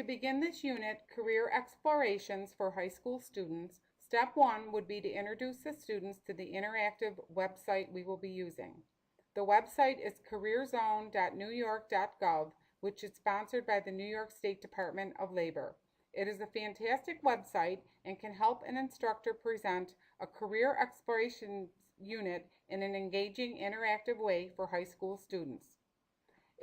To begin this unit, Career Explorations for High School Students, Step 1 would be to introduce the students to the interactive website we will be using. The website is careerzone.newyork.gov, which is sponsored by the New York State Department of Labor. It is a fantastic website and can help an instructor present a career exploration unit in an engaging, interactive way for high school students.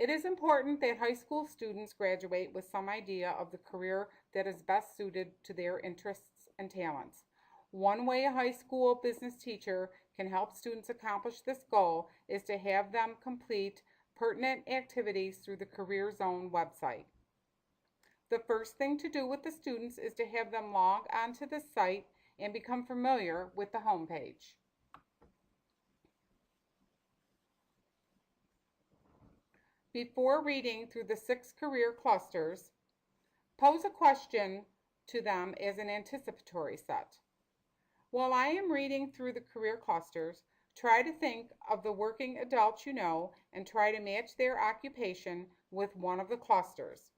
It is important that high school students graduate with some idea of the career that is best suited to their interests and talents. One way a high school business teacher can help students accomplish this goal is to have them complete pertinent activities through the Career Zone website. The first thing to do with the students is to have them log onto the site and become familiar with the homepage. Before reading through the 6 career clusters, pose a question to them as an anticipatory set. While I am reading through the career clusters, try to think of the working adults you know and try to match their occupation with one of the clusters.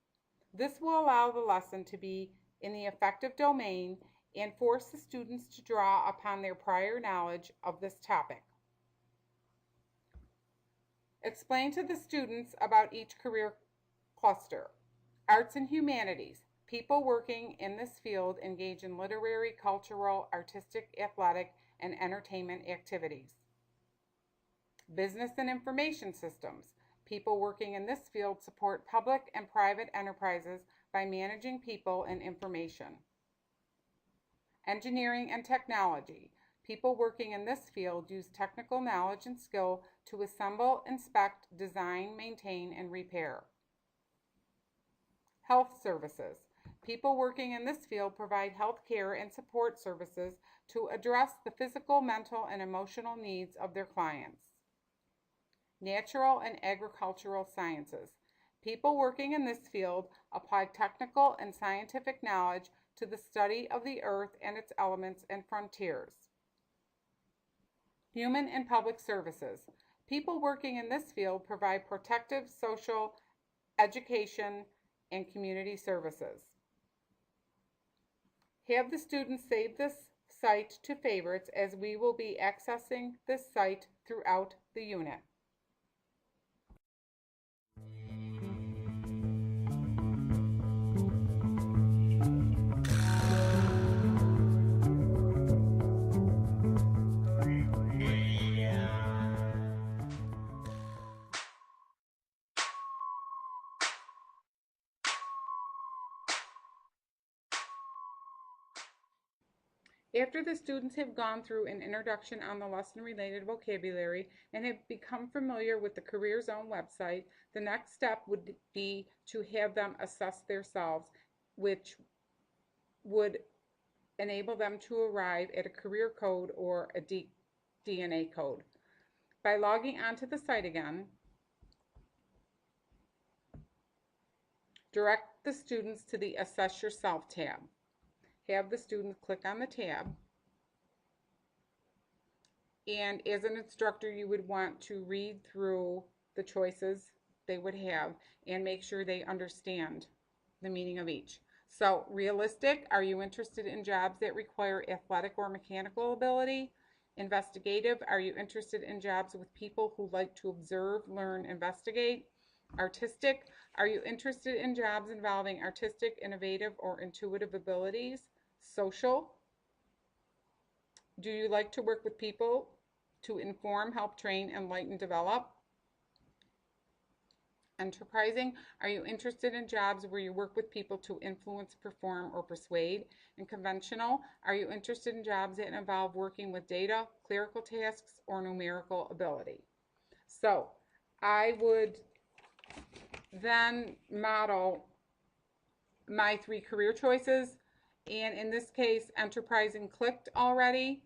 This will allow the lesson to be in the affective domain and force the students to draw upon their prior knowledge of this topic. Explain to the students about each career cluster. Arts and humanities. People working in this field engage in literary, cultural, artistic, athletic, and entertainment activities. Business and information systems. People working in this field support public and private enterprises by managing people and information. Engineering and technology. People working in this field use technical knowledge and skill to assemble, inspect, design, maintain, and repair. Health services. People working in this field provide health care and support services to address the physical, mental, and emotional needs of their clients. Natural and agricultural sciences. People working in this field apply technical and scientific knowledge to the study of the earth and its elements and frontiers. Human and public services. People working in this field provide protective, social, education, and community services. Have the students save this site to favorites as we will be accessing this site throughout the unit. After the students have gone through an introduction on the lesson-related vocabulary and have become familiar with the Career Zone website, the next step would be to have them assess themselves, which would enable them to arrive at a career code or a DNA code. By logging onto the site again, direct the students to the Assess Yourself tab. Have the student click on the tab, and as an instructor you would want to read through the choices they would have and make sure they understand the meaning of each. So, realistic, are you interested in jobs that require athletic or mechanical ability? Investigative, are you interested in jobs with people who like to observe, learn, investigate? Artistic, are you interested in jobs involving artistic, innovative, or intuitive abilities? Social, do you like to work with people to inform, help, train, enlighten, develop? Enterprising, are you interested in jobs where you work with people to influence, perform, or persuade? And conventional, are you interested in jobs that involve working with data, clerical tasks, or numerical ability? So I would then model my 3 career choices, and in this case, enterprising clicked already.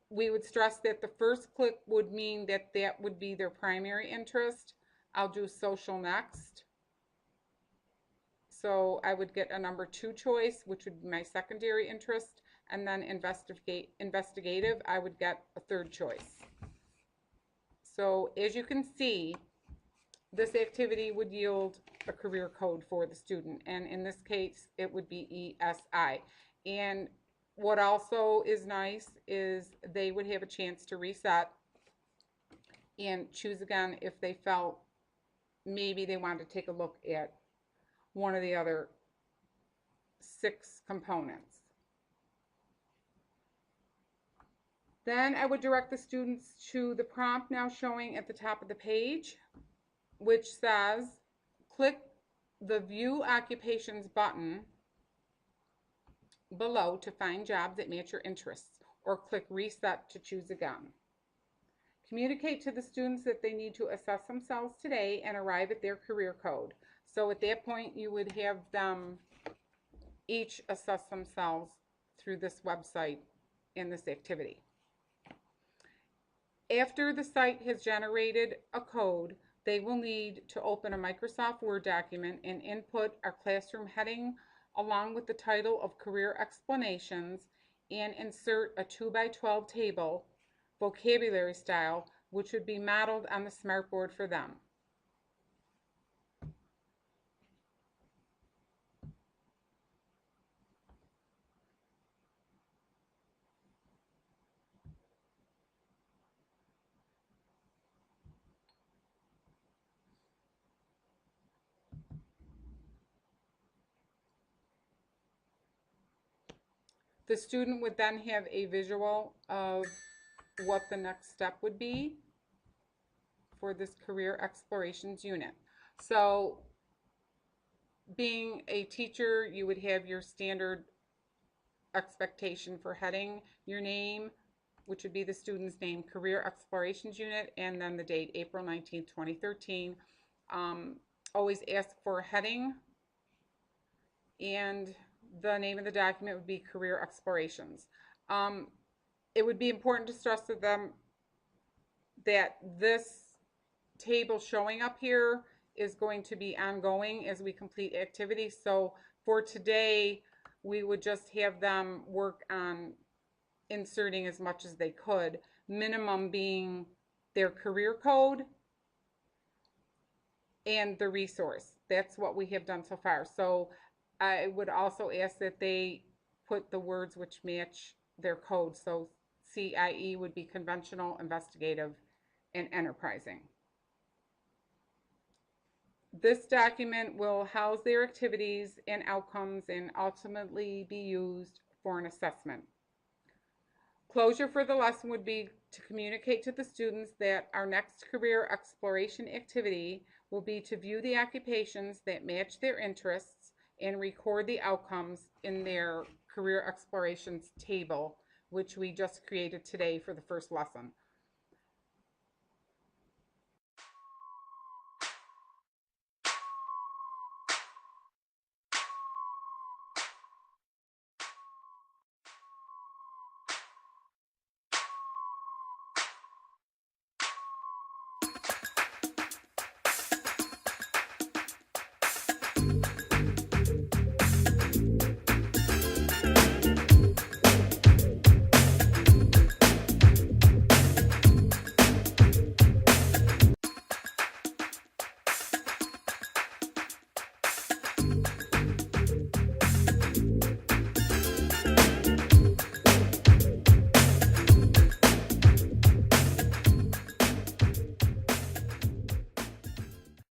We would stress that the first click would mean that that would be their primary interest. I'll do social next. So I would get a number 2 choice, which would be my secondary interest, and then investigative, I would get a 3rd choice. So as you can see, this activity would yield a career code for the student, and in this case, it would be ESI. And what also is nice is they would have a chance to reset and choose again if they felt maybe they wanted to take a look at one of the other 6 components. Then I would direct the students to the prompt now showing at the top of the page, which says, click the View Occupations button below to find jobs that match your interests, or click Reset to choose again. Communicate to the students that they need to assess themselves today and arrive at their career code. So at that point, you would have them each assess themselves through this website in this activity. After the site has generated a code, they will need to open a Microsoft Word document and input our classroom heading along with the title of Career Explanations, and insert a 2x12 table, vocabulary style, which would be modeled on the smartboard for them. The student would then have a visual of what the next step would be for this career explorations unit. So being a teacher, you would have your standard expectation for heading, your name, which would be the student's name, career explorations unit, and then the date, April 19th, 2013. Always ask for a heading, and the name of the document would be Career Explorations. It would be important to stress to them that this table showing up here is going to be ongoing as we complete activities. So for today, we would just have them work on inserting as much as they could, minimum being their career code and the resource. That's what we have done so far. So I would also ask that they put the words which match their code. So CIE would be conventional, investigative, and enterprising. This document will house their activities and outcomes and ultimately be used for an assessment. Closure for the lesson would be to communicate to the students that our next career exploration activity will be to view the occupations that match their interests and record the outcomes in their career explorations table, which we just created today for the first lesson.